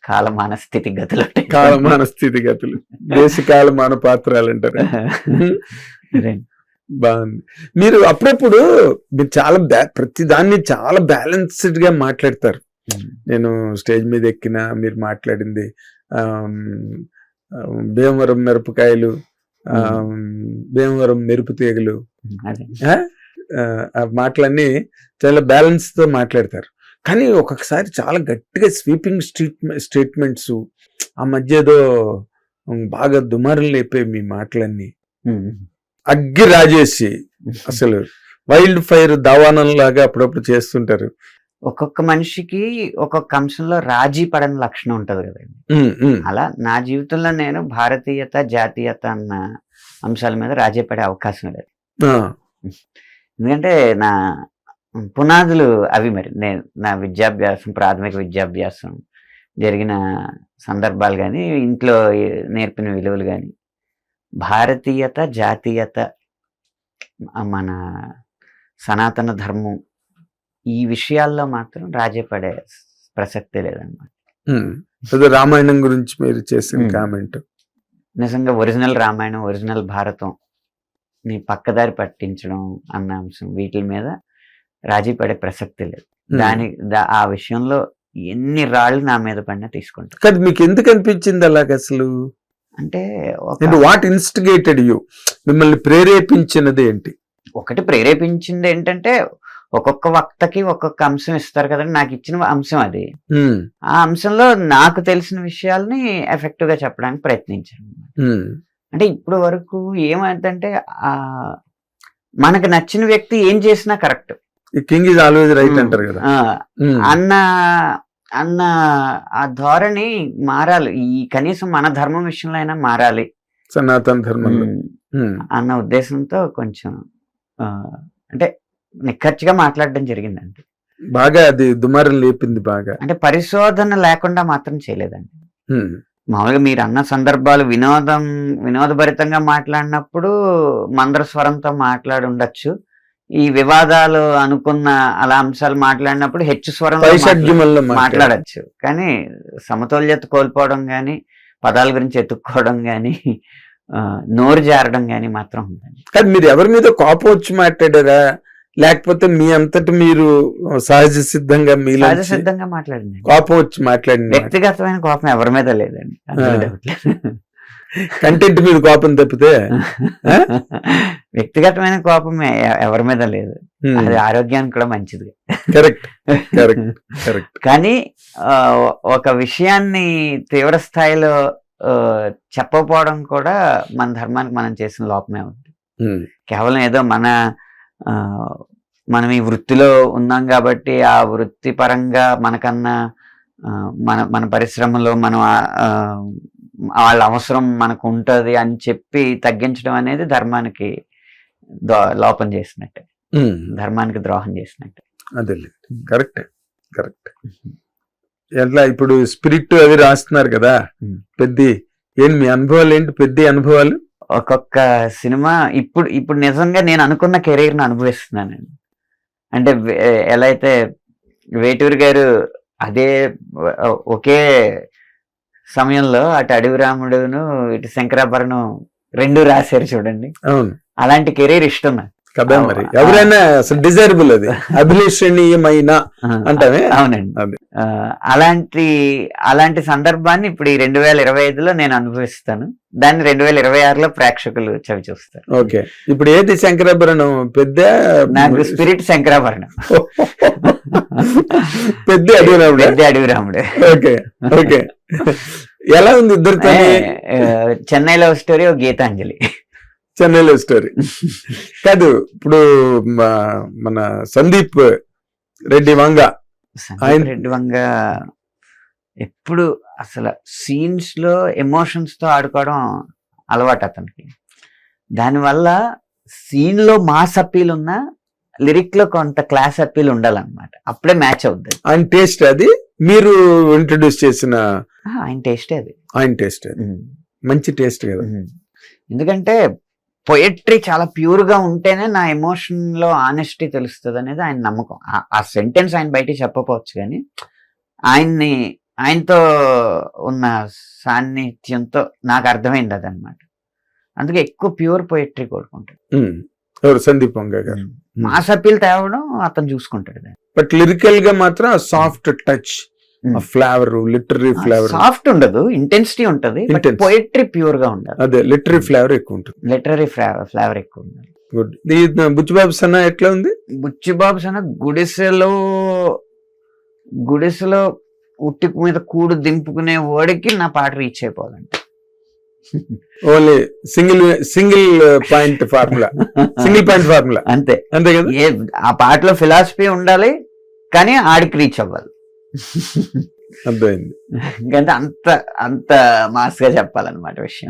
కాలమాన స్థితిగతులు కాలమాన స్థితిగతులు, దేశకాలమాన పాత్రలు అంటారు. బాగుంది. మీరు అప్పుడప్పుడు మీరు చాలా ప్రతి దాన్ని చాలా బ్యాలెన్స్డ్ గా మాట్లాడతారు. నేను స్టేజ్ మీద ఎక్కిన మీరు మాట్లాడింది భీమవరం మిరపకాయలు, భీమవరం మెరుపు తీగలు, ఆ మాటలన్నీ చాలా బ్యాలెన్స్ తో మాట్లాడతారు. కానీ ఒక్కొక్కసారి చాలా గట్టిగా స్వీపింగ్ స్టేట్మెంట్స్, ఆ మధ్య ఏదో బాగా దుమారం లేపే మీ మాటలన్నీ అగ్గి రాజేసి అసలు వైల్డ్ ఫైర్ దావానం లాగా అప్పుడప్పుడు చేస్తుంటారు. ఒక్కొక్క మనిషికి ఒక్కొక్క అంశంలో రాజీ పడని లక్షణం ఉంటది కదండి. అలా నా జీవితంలో నేను భారతీయత, జాతీయత అన్న అంశాల మీద రాజీ పడే అవకాశం లేదు. ఎందుకంటే నా పునాదులు అవి. మరి నేను నా విద్యాభ్యాసం, ప్రాథమిక విద్యాభ్యాసం జరిగిన సందర్భాలు కానీ, ఇంట్లో నేర్పిన విలువలు కానీ, భారతీయత, జాతీయత, మన సనాతన ధర్మం, ఈ విషయాల్లో మాత్రం రాజీ పడే ప్రసక్తే లేదన్నమాట. రామాయణం గురించి మీరు చేసిన కామెంట్ నిజంగా ఒరిజినల్ రామాయణం, ఒరిజినల్ భారతం ని పక్కదారి పట్టించడం అన్న అంశం, వీటి మీద రాజీ పడే ప్రసక్తి లేదు. ఆ విషయంలో ఎన్ని రాళ్ళు నా మీద పడినా తీసుకుంటాను. కానీ మీకు ఎందుకు అనిపించింది అలాగ అసలు? అంటే వాట్ ఇన్స్టిగేటెడ్ యూ? మిమ్మల్ని ప్రేరేపించినది ఏంటి? ఒకటి ప్రేరేపించింది ఏంటంటే, ఒక్కొక్క వక్తకి ఒక్కొక్క అంశం ఇస్తారు కదండి. నాకు ఇచ్చిన అంశం అది. ఆ అంశంలో నాకు తెలిసిన విషయాల్ని ఎఫెక్టివ్ గా చెప్పడానికి ప్రయత్నించాను. అంటే ఇప్పుడు వరకు ఏమైందంటే, మనకు నచ్చిన వ్యక్తి ఏం చేసినా correct, king is always right అంటారు కదా అన్న ఆ ధోరణి మారాలి. ఈ కనీసం మన ధర్మం విషయంలో అయినా మారాలి, సనాతన ధర్మం అన్న ఉద్దేశంతో కొంచెం అంటే నిక్కచ్చిగా మాట్లాడడం జరిగిందండి. బాగా అది దుమారం లేపింది బాగా. అంటే పరిశోధన లేకుండా మాత్రం చేయలేదండి. మామూలుగా మీరు అన్న సందర్భాలు వినోదభరితంగా మాట్లాడినప్పుడు మందర స్వరంతో మాట్లాడి ఉండొచ్చు. ఈ వివాదాలు అనుకున్న అలా అంశాలు మాట్లాడినప్పుడు హెచ్చు స్వరంలో మాట్లాడచ్చు. కానీ సమతుల్యత కోల్పోవడం గాని, పదాల గురించి ఎత్తుక్కోవడం గాని, నోరు జారడం గాని మాత్రం ఉందండి. కానీ మీరు ఎవరి మీద కోపం వచ్చి మాట్లాడారా, లేకపోతే మీ అంతటి మీరు సహజ సిద్ధంగా మాట్లాడింది? కోపం వచ్చి మాట్లాడింది. వ్యక్తిగతమైన కోపం ఎవరి మీద లేదండి. కంటెంట్ మీద కోపం తప్పితే వ్యక్తిగతమైన కోపం ఎవరి మీద లేదు. అది ఆరోగ్యానికి కూడా మంచిది. Correct correct. కానీ ఒక విషయాన్ని తీవ్ర స్థాయిలో చెప్పకపోవడం కూడా మన ధర్మానికి మనం చేసిన లోపమే ఉంది. కేవలం ఏదో మనం ఈ వృత్తిలో ఉన్నాం కాబట్టి ఆ వృత్తి పరంగా మనకన్నా మన పరిశ్రమలో మనం వాళ్ళ అవసరం మనకు ఉంటది అని చెప్పి తగ్గించడం అనేది ధర్మానికి లోపం చేసినట్టే, ధర్మానికి ద్రోహం చేసినట్టే. అదే కరెక్ట్ కరెక్ట్. ఎట్లా ఇప్పుడు స్పిరిట్ అవి రాస్తున్నారు కదా, పెద్ద మీ అనుభవాలు ఏంటి? పెద్ద అనుభవాలు ఒక్కొక్క సినిమా ఇప్పుడు నిజంగా నేను అనుకున్న కెరీర్ ని అనుభవిస్తున్నానండి. అంటే ఎలా అయితే వేటూరి గారు అదే ఒకే సమయంలో అటు అడవి రాముడును ఇటు శంకరాభరణం రెండు రాశారు చూడండి. అవును, అలాంటి కెరీర్ ఇష్టం నాకు కదా. మరి ఎవరైనా అసలు డిజైరబుల్, అది అభిలషణీయమైన అంటామే. అవునండి. అలాంటి సందర్భాన్ని ఇప్పుడు ఈ 2025లో నేను అనుభవిస్తాను. దాన్ని 2026లో ప్రేక్షకులు చవి చూస్తారు. ఓకే, ఇప్పుడు ఏది శంకరాభరణం? పెద్ద నాకు స్పిరిట్ శంకరాభరణం, పెద్ద అడవి రాముడు. Okay okay. ఎలా ఉంది ఇద్దరితో? చెన్నైలో స్టోరీ, ఒక గీతాంజలి. చెన్నైలో స్టోరీ కాదు. ఇప్పుడు మన సందీప్ రెడ్డి వంగ ఎప్పుడు అసలు సీన్స్ లో ఎమోషన్స్ తో ఆడుకోవడం అలవాటు అతనికి. దానివల్ల సీన్ లో మాస్ అప్పీల్ ఉన్నా లిరిక్ లో కొంత క్లాస్ అప్పీల్ ఉండాలన్నమాట. అప్పుడే మ్యాచ్ అవుతుంది. ఆయన టేస్ట్ అది మీరు ఇంట్రడ్యూస్ చేసిన ఆయన టేస్టే అది. ఆయన టేస్ట్ మంచి టేస్ట్ కదా. ఎందుకంటే పొయట్రీ చాలా ప్యూర్ గా ఉంటేనే నా ఎమోషన్ లో ఆనెస్టీ తెలుస్తుంది అనేది ఆయన నమ్మకం. ఆ సెంటెన్స్ ఆయన బయట చెప్పకపోవచ్చు కానీ ఆయన్ని ఆయనతో ఉన్న సాన్నిధ్యంతో నాకు అర్థమైంది అదనమాట. అందుకే ఎక్కువ ప్యూర్ పోయిటరీ కోరుకుంటాడు. ఎవరు? సందీప్ వంగ గారు. మాస్ అప్పీల్ తేవడం అతను చూసుకుంటాడు. బట్ లిరికల్ గా మాత్రం soft touch, flavour, literary flavour. Soft ఉండదు, ఇంటెన్సిటీ ఉంటది, పోయిటరీ ప్యూర్ గా ఉండదు. అదే లిటరీ ఫ్లేవర్ ఎక్కువ ఉంటుంది. లిటరీ ఫ్లేవర్ ఎక్కువ ఉండాలి. గుడ్. బుచ్చిబాబు సన్న ఎట్లా ఉంది? బుచ్చిబాబు సన్న గుడిసెలో ఉట్టి మీద కూడు దింపుకునే వాడికి నా పాట రీచ్ అయిపోవాలంటే ఓన్లీ సింగిల్ పాయింట్ ఫార్ములా, అంతే అంతే కదా. ఆ పాటలో ఫిలాసఫీ ఉండాలి, కానీ ఆడికి రీచ్ అవ్వాలి. అర్థమైంది. ఎందుకంటే అంత మాస్ గా చెప్పాలన్నమాట విషయం.